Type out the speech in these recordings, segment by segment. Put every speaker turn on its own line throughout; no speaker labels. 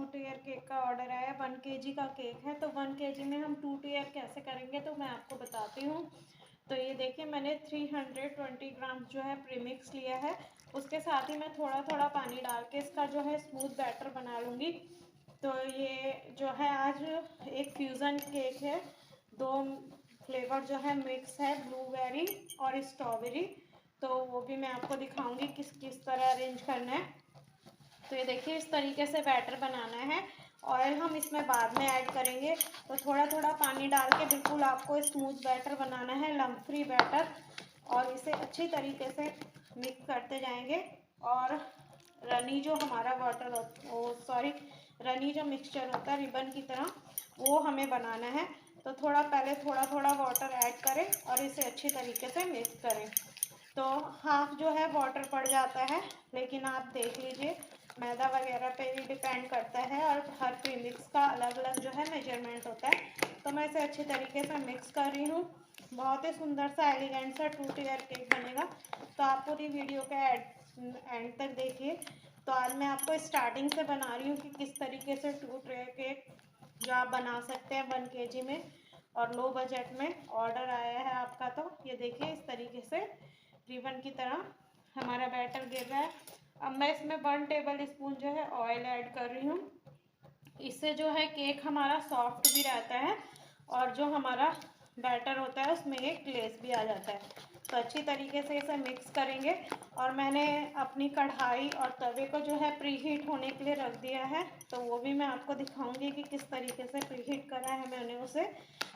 Tier cake का order आया। 1 KG का केक है, तो 1 केजी में हम 2 टीयर कैसे करेंगे तो मैं आपको बताती हूँ। तो ये देखिए मैंने 320 ग्राम जो है प्रीमिक्स लिया है। उसके साथ ही मैं थोड़ा थोड़ा पानी डाल के इसका जो है स्मूथ बैटर बना लूँगी। तो ये जो है आज एक फ्यूज़न केक है, 2 फ्लेवर जो है मिक्स है, ब्लूबेरी और स्ट्रॉबेरी। तो वो भी मैं आपको दिखाऊंगी किस किस तरह अरेंज करना है। तो ये देखिए इस तरीके से बैटर बनाना है। ऑयल हम इसमें बाद में ऐड करेंगे। तो थोड़ा थोड़ा पानी डाल के बिल्कुल आपको स्मूथ बैटर बनाना है, लम्प फ्री बैटर, और इसे अच्छी तरीके से मिक्स करते जाएंगे। और रनी जो हमारा रनी जो मिक्सचर होता है रिबन की तरह, वो हमें बनाना है। तो पहले थोड़ा थोड़ा वाटर ऐड करें और इसे अच्छी तरीके से मिक्स करें। तो हाफ जो है वाटर पड़ जाता है, लेकिन आप देख लीजिए मैदा वगैरह पे भी डिपेंड करता है और हर प्रीमिक्स का अलग अलग जो है मेजरमेंट होता है। तो मैं इसे अच्छी तरीके से मिक्स कर रही हूँ। बहुत ही सुंदर सा एलिगेंट सा 2 टीयर केक बनेगा। तो आप पूरी वीडियो के एंड तक देखिए। तो आज मैं आपको स्टार्टिंग से बना रही हूँ कि किस तरीके से 2 टीयर केक जो आप बना सकते हैं 1 केजी में, और लो बजट में ऑर्डर आया है आपका। तो ये देखिए इस तरीके से रिबन की तरह हमारा बैटर गिर रहा है। अब मैं इसमें 1 टेबल स्पून जो है ऑयल ऐड कर रही हूँ। इससे जो है केक हमारा सॉफ्ट भी रहता है और जो हमारा बैटर होता है उसमें एक ग्लेस भी आ जाता है। तो अच्छी तरीके से इसे मिक्स करेंगे। और मैंने अपनी कढ़ाई और तवे को जो है प्री हीट होने के लिए रख दिया है। तो वो भी मैं आपको दिखाऊंगी कि किस तरीके से प्री हीट करा है मैंने उसे।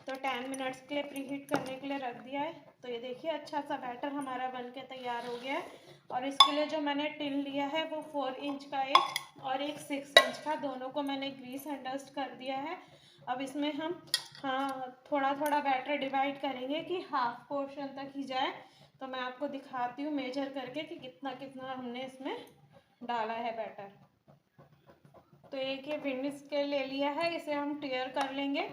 तो 10 मिनट्स के लिए प्री हीट करने के लिए रख दिया है। तो ये देखिए अच्छा सा बैटर हमारा बन के तैयार हो गया है। और इसके लिए जो मैंने टिन लिया है वो 4 इंच का एक और एक 6 इंच का, दोनों को मैंने ग्रीस एंड डस्ट कर दिया है। अब इसमें हम थोड़ा थोड़ा बैटर डिवाइड करेंगे कि हाफ पोर्शन तक ही जाए। तो मैं आपको दिखाती हूँ मेजर करके कि कितना कितना हमने इसमें डाला है बैटर। तो एक ये विंड स्केल ले लिया है, इसे हम टीयर कर लेंगे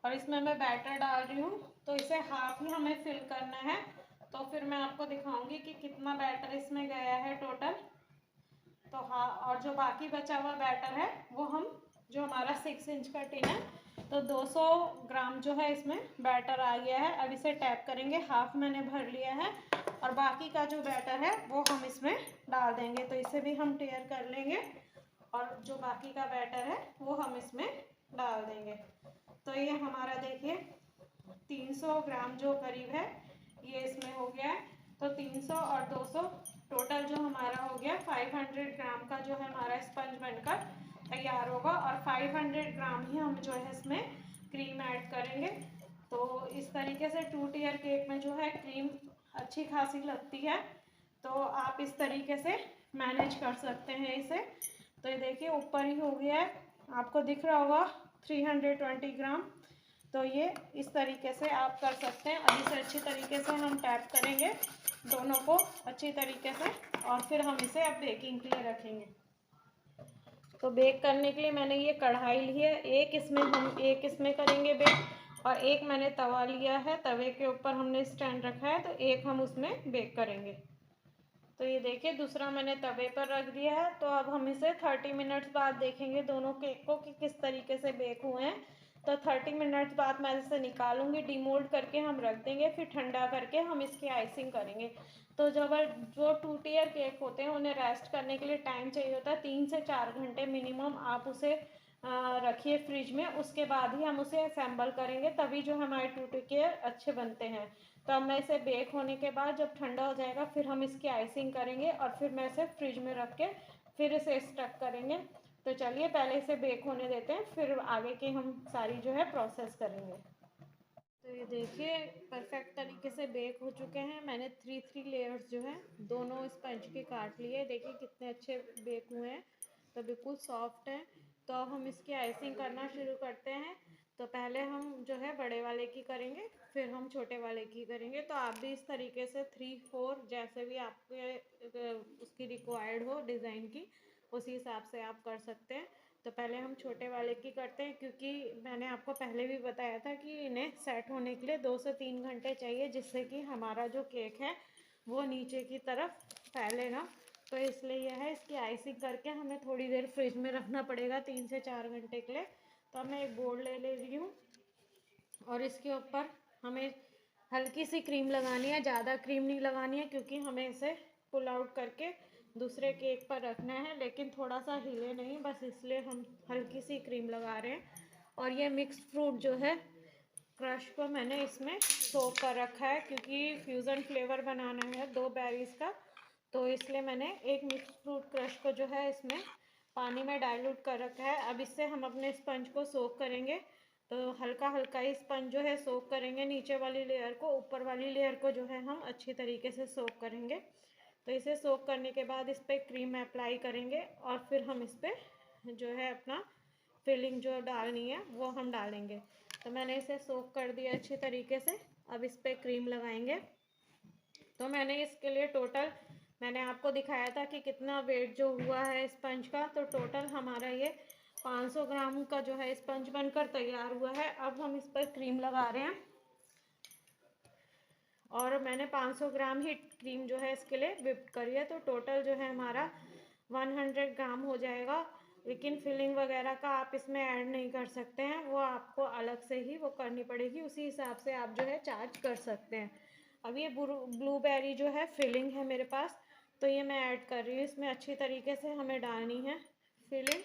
और इसमें मैं बैटर डाल रही हूँ। तो इसे हाफ ही हमें फिल करना है। तो फिर मैं आपको दिखाऊंगी कि कितना बैटर इसमें गया है टोटल। तो हाँ, और जो बाकी बचा हुआ बैटर है वो हम, जो हमारा 6 इंच का टिन है, तो 200 ग्राम जो है इसमें बैटर आ गया है। अब इसे टैप करेंगे, हाफ मैंने भर लिया है और बाकी का जो बैटर है वो हम इसमें डाल देंगे। तो इसे भी हम टीयर कर लेंगे और जो बाकी का बैटर है वो हम इसमें डाल देंगे। तो ये हमारा देखिए 300 ग्राम जो करीब है ये इसमें हो गया है। तो 300 और 200 टोटल जो हमारा हो गया 500 ग्राम का जो है हमारा स्पंज बनकर तैयार होगा। और 500 ग्राम ही हम जो है इसमें क्रीम ऐड करेंगे। तो इस तरीके से 2 टीयर केक में जो है क्रीम अच्छी खासी लगती है। तो आप इस तरीके से मैनेज कर सकते हैं इसे। तो ये देखिए ऊपर ही हो गया है, आपको दिख रहा होगा 320 ग्राम। तो ये इस तरीके से आप कर सकते हैं। अब इसे अच्छी तरीके से हम टैप करेंगे दोनों को अच्छी तरीके से, और फिर हम इसे अब बेकिंग के लिए रखेंगे। तो बेक करने के लिए मैंने ये कढ़ाई ली है, एक इसमें करेंगे बेक, और एक मैंने तवा लिया है, तवे के ऊपर हमने स्टैंड रखा है, तो एक हम उसमें बेक करेंगे। तो ये देखिए दूसरा मैंने तवे पर रख दिया है। तो अब हम इसे 30 मिनट्स बाद देखेंगे दोनों केक को कि किस तरीके से बेक हुए हैं। तो 30 मिनट्स बाद मैं इसे निकालूंगी, डिमोल्ड करके हम रख देंगे, फिर ठंडा करके हम इसकी आइसिंग करेंगे। तो जो 2 टीयर केक होते हैं उन्हें रेस्ट करने के लिए टाइम चाहिए होता है 3 से 4 घंटे मिनिमम। आप उसे रखिए फ्रिज में, उसके बाद ही हम उसे असेंबल करेंगे, तभी जो हमारे 2 टीयर अच्छे बनते हैं। तो अब मैं इसे बेक होने के बाद जब ठंडा हो जाएगा फिर हम इसकी आइसिंग करेंगे और फिर मैं इसे फ्रिज में रख के फिर इसे स्टक करेंगे। तो चलिए पहले इसे बेक होने देते हैं, फिर आगे की हम सारी जो है प्रोसेस करेंगे। तो ये देखिए परफेक्ट तरीके से बेक हो चुके हैं। मैंने 3 लेयर्स जो है दोनों स्पंज के काट लिए, देखिए कितने अच्छे बेक हुए हैं। तो बिल्कुल सॉफ्ट है। तो अब हम इसकी आइसिंग करना शुरू करते हैं। तो पहले हम जो है बड़े वाले की करेंगे, फिर हम छोटे वाले की करेंगे। तो आप भी इस तरीके से 3-4 जैसे भी आपके उसकी रिक्वायर्ड हो डिज़ाइन की, उसी हिसाब से आप कर सकते हैं। तो पहले हम छोटे वाले की करते हैं, क्योंकि मैंने आपको पहले भी बताया था कि इन्हें सेट होने के लिए 2 से 3 घंटे चाहिए, जिससे कि हमारा जो केक है वो नीचे की तरफ फैले ना। तो इसलिए यह है, इसकी आइसिंग करके हमें थोड़ी देर फ्रिज में रखना पड़ेगा 3 से 4 घंटे के लिए। तो अब मैं एक बोर्ड ले रही हूँ और इसके ऊपर हमें हल्की सी क्रीम लगानी है, ज़्यादा क्रीम नहीं लगानी है क्योंकि हमें इसे पुल आउट करके दूसरे केक पर रखना है, लेकिन थोड़ा सा हिले नहीं, बस इसलिए हम हल्की सी क्रीम लगा रहे हैं। और ये मिक्स फ्रूट जो है क्रश को मैंने इसमें सोक कर रखा है क्योंकि फ्यूज़न फ्लेवर बनाना है 2 बेरीज़ का, तो इसलिए मैंने एक मिक्स फ्रूट क्रश को जो है इसमें पानी में डाइल्यूट कर रखा है। अब इससे हम अपने स्पंज को सोक करेंगे, तो हल्का हल्का ही स्पंज जो है सोक करेंगे नीचे वाली लेयर को, ऊपर वाली लेयर को जो है हम अच्छी तरीके से सोक करेंगे। तो इसे सोक करने के बाद इस पर क्रीम अप्लाई करेंगे और फिर हम इस पर जो है अपना फिलिंग जो डालनी है वो हम डालेंगे। तो मैंने इसे सोक कर दिया अच्छी तरीके से, अब इस पर क्रीम लगाएंगे। तो मैंने इसके लिए टोटल मैंने आपको दिखाया था कि कितना वेट जो हुआ है स्पंज का, तो टोटल हमारा ये 500 ग्राम का जो है स्पंज बनकर तैयार हुआ है। अब हम इस पर क्रीम लगा रहे हैं और मैंने 500 ग्राम ही क्रीम जो है इसके लिए व्हिप करी है, तो टोटल जो है हमारा 100 ग्राम हो जाएगा। लेकिन फिलिंग वगैरह का आप इसमें ऐड नहीं कर सकते हैं, वो आपको अलग से ही वो करनी पड़ेगी, उसी हिसाब से आप जो है चार्ज कर सकते हैं। अब ये ब्लूबेरी जो है फिलिंग है मेरे पास, तो ये मैं ऐड कर रही हूँ इसमें। अच्छी तरीके से हमें डालनी है फिलिंग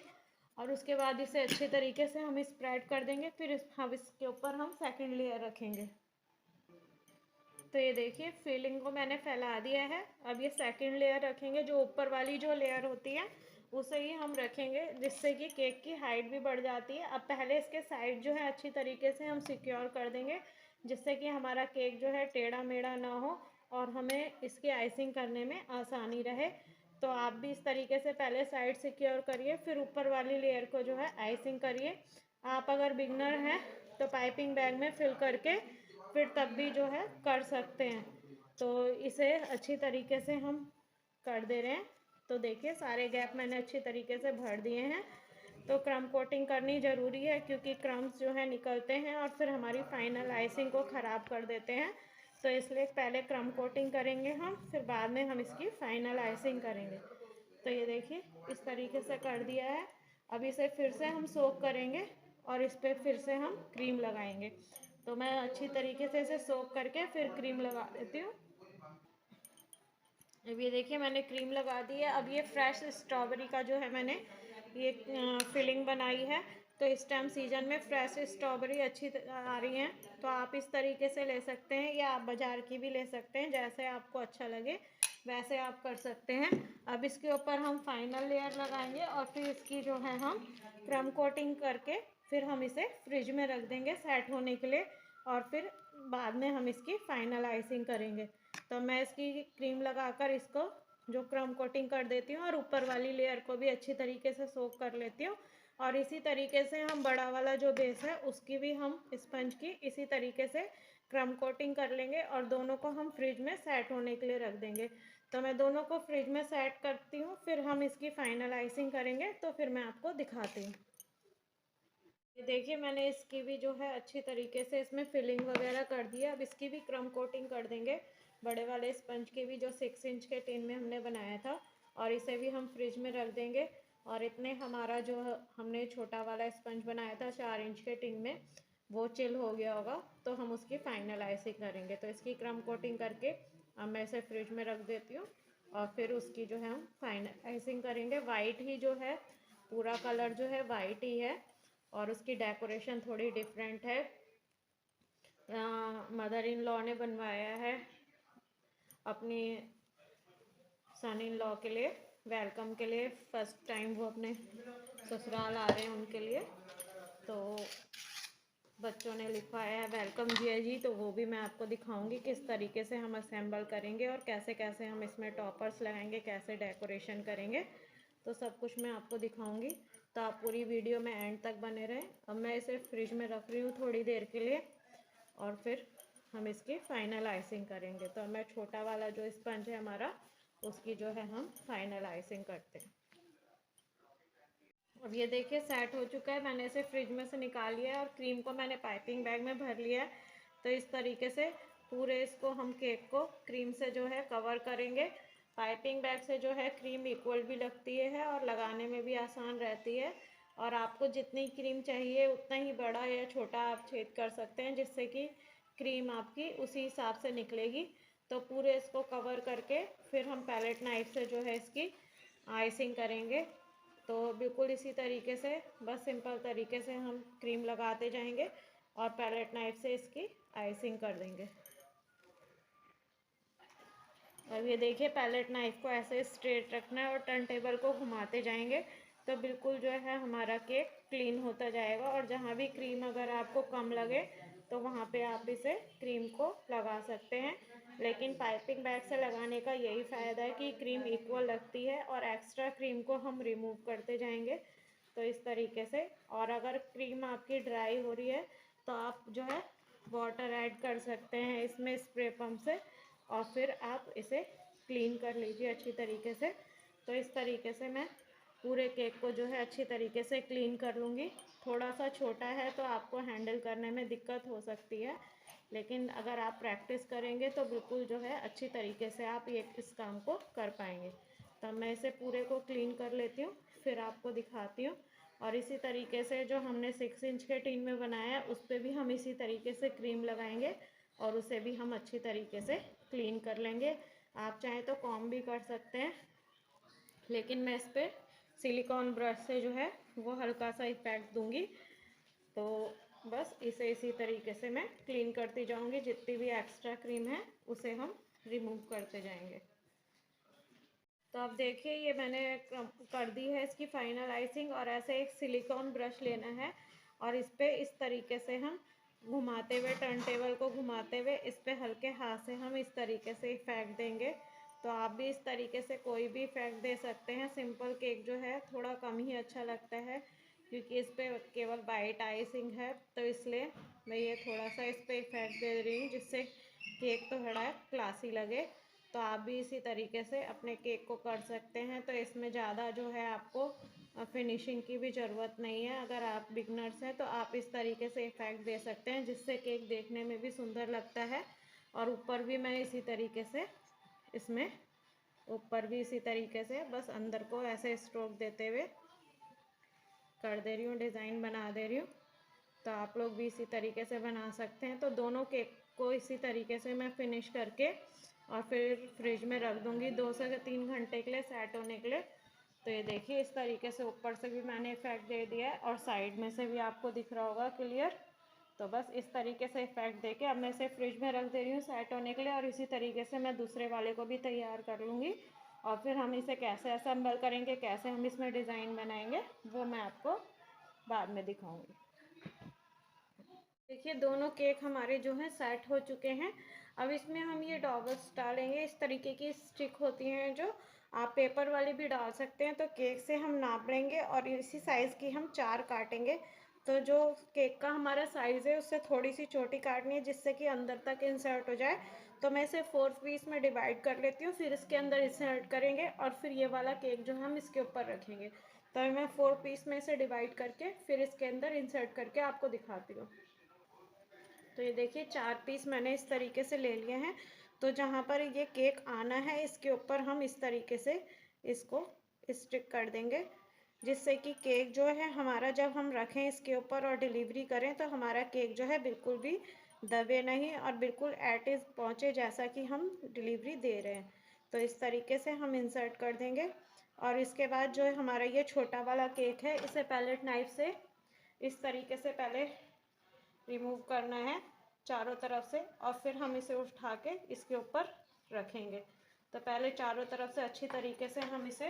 और उसके बाद इसे अच्छे तरीके से हम स्प्रेड कर देंगे। फिर इसके ऊपर हम सेकंड लेयर रखेंगे। तो ये देखिए फिलिंग को मैंने फैला दिया है। अब ये सेकंड लेयर रखेंगे, जो ऊपर वाली जो लेयर होती है उसे ही हम रखेंगे, जिससे कि केक की हाइट भी बढ़ जाती है। अब पहले इसके साइड जो है अच्छी तरीके से हम सिक्योर कर देंगे, जिससे कि हमारा केक जो है टेढ़ा मेढ़ा ना हो और हमें इसकी आइसिंग करने में आसानी रहे। तो आप भी इस तरीके से पहले साइड सिक्योर करिए, फिर ऊपर वाली लेयर को जो है आइसिंग करिए। आप अगर बिगनर हैं तो पाइपिंग बैग में फिल करके फिर तब भी जो है कर सकते हैं। तो इसे अच्छी तरीके से हम कर दे रहे हैं। तो देखिए सारे गैप मैंने अच्छी तरीके से भर दिए हैं। तो क्रम कोटिंग करनी ज़रूरी है क्योंकि क्रम्स जो है निकलते हैं और फिर हमारी फाइनल आइसिंग को ख़राब कर देते हैं। तो इसलिए पहले क्रम कोटिंग करेंगे हम, फिर बाद में हम इसकी फाइनल आइसिंग करेंगे। तो ये देखिए इस तरीके से कर दिया है। अब इसे फिर से हम सोक करेंगे और इस पर फिर से हम क्रीम लगाएंगे। तो मैं अच्छी तरीके से इसे सोक करके फिर क्रीम लगा देती हूँ। अब ये देखिए मैंने क्रीम लगा दी है। अब ये फ्रेश स्ट्रॉबेरी का जो है मैंने ये फिलिंग बनाई है। तो इस टाइम सीजन में फ्रेश स्ट्रॉबेरी अच्छी आ रही हैं, तो आप इस तरीके से ले सकते हैं या आप बाज़ार की भी ले सकते हैं, जैसे आपको अच्छा लगे वैसे आप कर सकते हैं। अब इसके ऊपर हम फाइनल लेयर लगाएंगे और फिर इसकी जो है हम क्रम कोटिंग करके फिर हम इसे फ्रिज में रख देंगे सेट होने के लिए और फिर बाद में हम इसकी फाइनल आइसिंग करेंगे। तो मैं इसकी क्रीम लगाकर इसको जो क्रम कोटिंग कर देती हूँ और ऊपर वाली लेयर को भी अच्छी तरीके से सोक कर लेती हूँ। और इसी तरीके से हम बड़ा वाला जो बेस है उसकी भी हम स्पंज की इसी तरीके से क्रम कोटिंग कर लेंगे और दोनों को हम फ्रिज में सेट होने के लिए रख देंगे। तो मैं दोनों को फ्रिज में सेट करती हूँ, फिर हम इसकी फाइनल आइसिंग करेंगे, तो फिर मैं आपको दिखाती हूँ। ये देखिए मैंने इसकी भी जो है अच्छी तरीके से इसमें फिलिंग वगैरह कर दी है। अब इसकी भी क्रम कोटिंग कर देंगे, बड़े वाले स्पंज की भी, जो 6 इंच के टिन में हमने बनाया था, और इसे भी हम फ्रिज में रख देंगे। और इतने हमारा जो हमने छोटा वाला स्पंज बनाया था 4 इंच के टिन में, वो चिल हो गया होगा, तो हम उसकी फाइनल आइसिंग करेंगे। तो इसकी क्रम कोटिंग करके अब मैं इसे फ्रिज में रख देती हूँ और फिर उसकी जो है हम फाइनल आइसिंग करेंगे। वाइट ही जो है पूरा कलर जो है वाइट ही है और उसकी डेकोरेशन थोड़ी डिफरेंट है। मदर इन लॉ ने बनवाया है अपनी सन इन लॉ के लिए, वेलकम के लिए। फर्स्ट टाइम वो अपने ससुराल आ रहे हैं उनके लिए, तो बच्चों ने लिखवाया है वेलकम जिया जी। तो वो भी मैं आपको दिखाऊंगी किस तरीके से हम असेंबल करेंगे और कैसे कैसे हम इसमें टॉपर्स लगाएंगे, कैसे डेकोरेशन करेंगे, तो सब कुछ मैं आपको दिखाऊंगी। तो आप पूरी वीडियो में एंड तक बने रहें। अब मैं इसे फ्रिज में रख रही हूँ थोड़ी देर के लिए और फिर हम इसकी फाइनल आइसिंग करेंगे। तो मैं छोटा वाला जो स्पंज है हमारा, उसकी जो है हम फाइनल आइसिंग करते हैं। अब ये देखिए सेट हो चुका है, मैंने इसे फ्रिज में से निकाल लिया है और क्रीम को मैंने पाइपिंग बैग में भर लिया है। तो इस तरीके से पूरे इसको हम केक को क्रीम से जो है कवर करेंगे पाइपिंग बैग से जो है क्रीम इक्वल भी लगती है और लगाने में भी आसान रहती है। और आपको जितनी क्रीम चाहिए उतना ही बड़ा या छोटा आप छेद कर सकते हैं, जिससे कि क्रीम आपकी उसी हिसाब से निकलेगी। तो पूरे इसको कवर करके फिर हम पैलेट नाइफ से जो है इसकी आइसिंग करेंगे। तो बिल्कुल इसी तरीके से बस सिंपल तरीके से हम क्रीम लगाते जाएंगे और पैलेट नाइफ से इसकी आइसिंग कर देंगे। अब ये देखिए पैलेट नाइफ को ऐसे स्ट्रेट रखना है और टर्न टेबल को घुमाते जाएंगे तो बिल्कुल जो है हमारा केक क्लीन होता जाएगा। और जहाँ भी क्रीम अगर आपको कम लगे तो वहाँ पे आप इसे क्रीम को लगा सकते हैं। लेकिन पाइपिंग बैग से लगाने का यही फ़ायदा है कि क्रीम इक्वल लगती है और एक्स्ट्रा क्रीम को हम रिमूव करते जाएंगे। तो इस तरीके से, और अगर क्रीम आपकी ड्राई हो रही है तो आप जो है वाटर ऐड कर सकते हैं इसमें स्प्रे पम्प से और फिर आप इसे क्लीन कर लीजिए अच्छी तरीके से। तो इस तरीके से मैं पूरे केक को जो है अच्छी तरीके से क्लीन कर लूँगी। थोड़ा सा छोटा है तो आपको हैंडल करने में दिक्कत हो सकती है, लेकिन अगर आप प्रैक्टिस करेंगे तो बिल्कुल जो है अच्छी तरीके से आप ये इस काम को कर पाएंगे। तब मैं इसे पूरे को क्लीन कर लेती हूँ, फिर आपको दिखाती हूँ। और इसी तरीके से जो हमने 6 इंच के टीन में बनाया है उस पर भी हम इसी तरीके से क्रीम लगाएंगे और उसे भी हम अच्छी तरीके से क्लीन कर लेंगे। आप चाहें तो कॉम्ब भी कर सकते हैं, लेकिन मैं इस पर सिलिकॉन ब्रश से जो है वो हल्का सा इफेक्ट दूंगी। तो बस इसे इसी तरीके से मैं क्लीन करती जाऊंगी, जितनी भी एक्स्ट्रा क्रीम है उसे हम रिमूव करते जाएंगे। तो अब देखिए ये मैंने कर दी है इसकी फाइनल आइसिंग। और ऐसे एक सिलिकॉन ब्रश लेना है और इस पर इस तरीके से हम घुमाते हुए, टर्न टेबल को घुमाते हुए इस पर हल्के हाथ से हम इस तरीके से इफेक्ट देंगे। तो आप भी इस तरीके से कोई भी इफेक्ट दे सकते हैं। सिंपल केक जो है थोड़ा कम ही अच्छा लगता है क्योंकि इस पर केवल वाइट आइसिंग है, तो इसलिए मैं ये थोड़ा सा इस पर इफेक्ट दे रही हूँ जिससे केक तो थोड़ा क्लासी लगे। तो आप भी इसी तरीके से अपने केक को कर सकते हैं। तो इसमें ज़्यादा जो है आपको फिनिशिंग की भी ज़रूरत नहीं है। अगर आप बिगनर्स हैं तो आप इस तरीके से इफेक्ट दे सकते हैं जिससे केक देखने में भी सुंदर लगता है। और ऊपर भी मैं इसी तरीके से इसमें ऊपर भी इसी तरीके से बस अंदर को ऐसे स्ट्रोक देते हुए कर दे रही हूँ, डिज़ाइन बना दे रही हूँ। तो आप लोग भी इसी तरीके से बना सकते हैं। तो दोनों केक को इसी तरीके से मैं फिनिश करके और फिर फ्रिज में रख दूँगी 2 से 3 घंटे के लिए सेट होने के लिए। तो ये देखिए इस तरीके से ऊपर से भी मैंने इफेक्ट दे दिया है और साइड में से भी आपको दिख रहा होगा क्लियर। तो बस इस तरीके से इफेक्ट देके अब मैं इसे फ्रिज में रख दे रही हूँ सेट होने के लिए। और इसी तरीके से मैं दूसरे वाले को भी तैयार कर लूँगी और फिर हम इसे कैसे असेंबल करेंगे, कैसे हम इसमें डिज़ाइन बनाएंगे, वो मैं आपको बाद में दिखाऊँगी। देखिए दोनों केक हमारे जो हैं सेट हो चुके हैं। अब इसमें हम ये डॉबल्स डालेंगे। इस तरीके की स्टिक होती हैं जो आप पेपर वाली भी डाल सकते हैं। तो केक से हम नाप लेंगे और इसी साइज़ की हम 4 काटेंगे। तो जो केक का हमारा साइज़ है उससे थोड़ी सी छोटी काटनी है जिससे कि अंदर तक इंसर्ट हो जाए। तो मैं इसे 4 पीस में डिवाइड कर लेती हूँ, फिर इसके अंदर इंसर्ट करेंगे और फिर ये वाला केक जो हम इसके ऊपर रखेंगे। तो मैं 4 पीस में इसे डिवाइड करके फिर इसके अंदर इंसर्ट करके आपको दिखाती हूँ। तो ये देखिए 4 पीस मैंने इस तरीके से ले लिए हैं। तो जहाँ पर ये केक आना है इसके ऊपर हम इस तरीके से इसको स्टिक कर देंगे, जिससे कि केक जो है हमारा जब हम रखें इसके ऊपर और डिलीवरी करें तो हमारा केक जो है बिल्कुल भी दबे नहीं और बिल्कुल एट इज़ पहुँचे जैसा कि हम डिलीवरी दे रहे हैं। तो इस तरीके से हम इंसर्ट कर देंगे। और इसके बाद जो है हमारा ये छोटा वाला केक है इसे पैलेट नाइफ से इस तरीके से पहले रिमूव करना है चारों तरफ से और फिर हम इसे उठा के इसके ऊपर रखेंगे। तो पहले चारों तरफ से अच्छी तरीके से हम इसे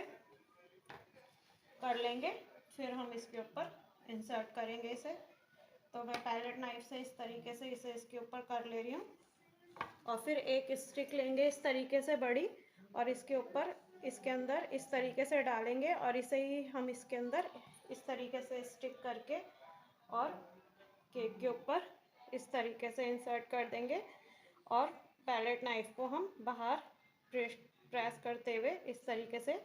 कर लेंगे, फिर हम इसके ऊपर इंसर्ट करेंगे इसे। तो मैं पैलेट नाइफ से इस तरीके से इसे इसके ऊपर कर ले रही हूँ और फिर एक स्टिक लेंगे इस तरीके से बड़ी और इसके ऊपर इसके अंदर इस तरीके से डालेंगे और इसे ही हम इसके अंदर इस तरीके से स्टिक करके और केक के ऊपर इस तरीके से इंसर्ट कर देंगे। और पैलेट नाइफ को हम बाहर प्रेस करते हुए इस तरीके से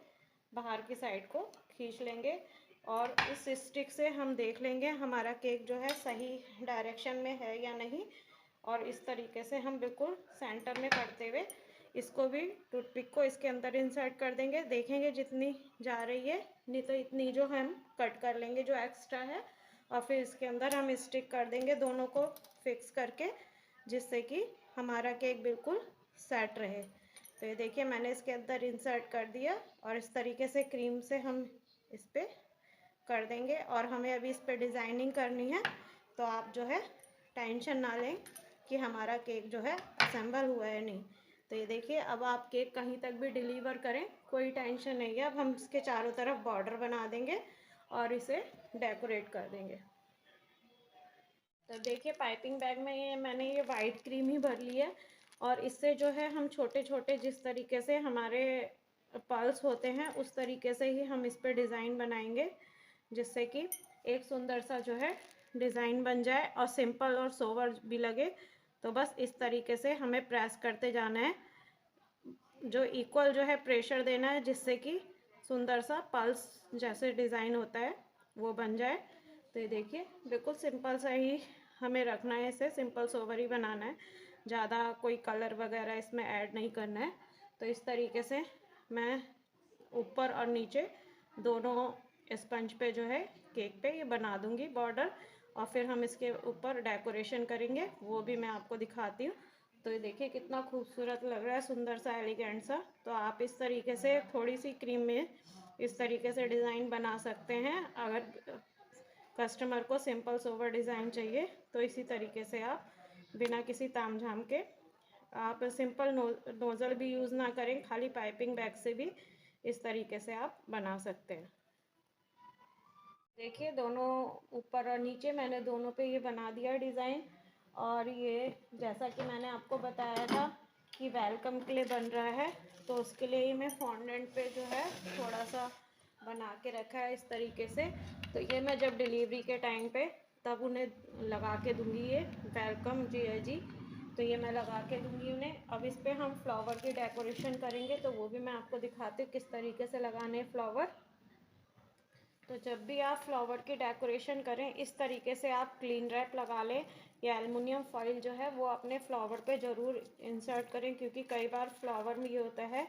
बाहर की साइड को खींच लेंगे और इस स्टिक से हम देख लेंगे हमारा केक जो है सही डायरेक्शन में है या नहीं। और इस तरीके से हम बिल्कुल सेंटर में करते हुए इसको भी टूथपिक को इसके अंदर इंसर्ट कर देंगे। देखेंगे जितनी जा रही है, नहीं तो इतनी जो हम कट कर लेंगे जो एक्स्ट्रा है, और फिर इसके अंदर हम स्टिक कर देंगे दोनों को फिक्स करके, जिससे कि हमारा केक बिल्कुल सेट रहे। तो ये देखिए मैंने इसके अंदर इंसर्ट कर दिया, और इस तरीके से क्रीम से हम इस पर कर देंगे। और हमें अभी इस पर डिज़ाइनिंग करनी है, तो आप जो है टेंशन ना लें कि हमारा केक जो है असेंबल हुआ है नहीं। तो ये देखिए अब आप केक कहीं तक भी डिलीवर करें, कोई टेंशन नहीं है। अब हम इसके चारों तरफ बॉर्डर बना देंगे और इसे डेकोरेट कर देंगे। तो देखिए पाइपिंग बैग में मैंने ये वाइट क्रीम ही भर ली है, और इससे जो है हम छोटे छोटे जिस तरीके से हमारे पल्स होते हैं उस तरीके से ही हम इस पर डिज़ाइन बनाएंगे, जिससे कि एक सुंदर सा जो है डिज़ाइन बन जाए और सिंपल और सोवर भी लगे। तो बस इस तरीके से हमें प्रेस करते जाना है, जो इक्वल जो है प्रेशर देना है, जिससे कि सुंदर सा पल्स जैसे डिज़ाइन होता है वो बन जाए। तो ये देखिए बिल्कुल सिंपल सा ही हमें रखना है, इसे सिंपल सोवर ही बनाना है, ज़्यादा कोई कलर वगैरह इसमें ऐड नहीं करना है। तो इस तरीके से मैं ऊपर और नीचे दोनों स्पंज पे जो है केक पे ये बना दूंगी बॉर्डर, और फिर हम इसके ऊपर डेकोरेशन करेंगे, वो भी मैं आपको दिखाती हूँ। तो ये देखिए कितना खूबसूरत लग रहा है, सुंदर सा एलिगेंट सा। तो आप इस तरीके से थोड़ी सी क्रीम में इस तरीके से डिज़ाइन बना सकते हैं। अगर कस्टमर को सिंपल सोवर डिज़ाइन चाहिए तो इसी तरीके से आप बिना किसी तामझाम के आप सिंपल नोज़ल भी यूज़ ना करें, खाली पाइपिंग बैग से भी इस तरीके से आप बना सकते हैं। देखिए दोनों ऊपर और नीचे मैंने दोनों पे ये बना दिया डिज़ाइन। और ये जैसा कि मैंने आपको बताया था कि वेलकम के लिए बन रहा है, तो उसके लिए ही मैं फॉन्डेंट पे जो है थोड़ा सा बना के रखा है इस तरीके से। तो ये मैं जब डिलीवरी के टाइम पे तब उन्हें लगा के दूँगी, ये वेलकम जी। तो ये मैं लगा के दूँगी उन्हें। अब इस पर हम फ्लावर की डेकोरेशन करेंगे, तो वो भी मैं आपको दिखाती हूँ किस तरीके से लगाने हैं फ्लावर। तो जब भी आप फ्लावर की डेकोरेशन करें इस तरीके से आप क्लीन रैप लगा लें, या एलुमिनियम फॉइल जो है वो अपने फ्लावर पे ज़रूर इंसर्ट करें, क्योंकि कई बार फ्लावर में ये होता है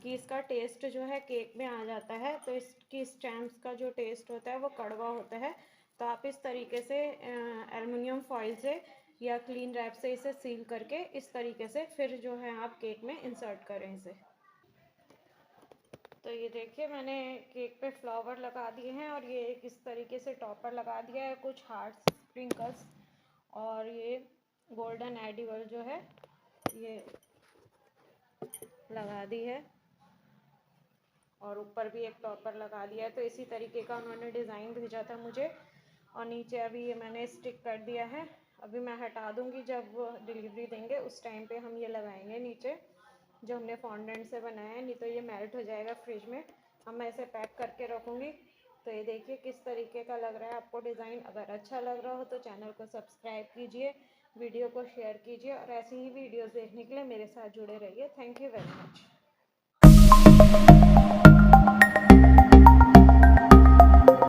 कि इसका टेस्ट जो है केक में आ जाता है, तो इसकी स्टैम्प्स का जो टेस्ट होता है वो कड़वा होता है। तो आप इस तरीके से एलुमिनियम फॉइल से या क्लीन रैप से इसे सील करके इस तरीके से फिर जो है आप केक में इंसर्ट करें इसे। तो ये देखिए मैंने केक पे फ्लावर लगा दिए हैं, और ये एक इस तरीके से टॉपर लगा दिया है, कुछ हार्ट स्प्रिंकल्स, और ये गोल्डन एडिबल जो है ये लगा दी है, और ऊपर भी एक टॉपर लगा दिया है। तो इसी तरीके का उन्होंने डिज़ाइन भेजा था मुझे, और नीचे अभी ये मैंने स्टिक कर दिया है। अभी मैं हटा दूँगी, जब वो डिलीवरी देंगे उस टाइम पे हम ये लगाएंगे नीचे जो हमने फॉन्डेंट से बनाया है, नहीं तो ये मेल्ट हो जाएगा फ्रिज में। अब मैं इसे पैक करके रखूँगी। तो ये देखिए किस तरीके का लग रहा है आपको डिज़ाइन। अगर अच्छा लग रहा हो तो चैनल को सब्सक्राइब कीजिए, वीडियो को शेयर कीजिए, और ऐसी ही वीडियोज़ देखने के लिए मेरे साथ जुड़े रहिए। Thank you very much.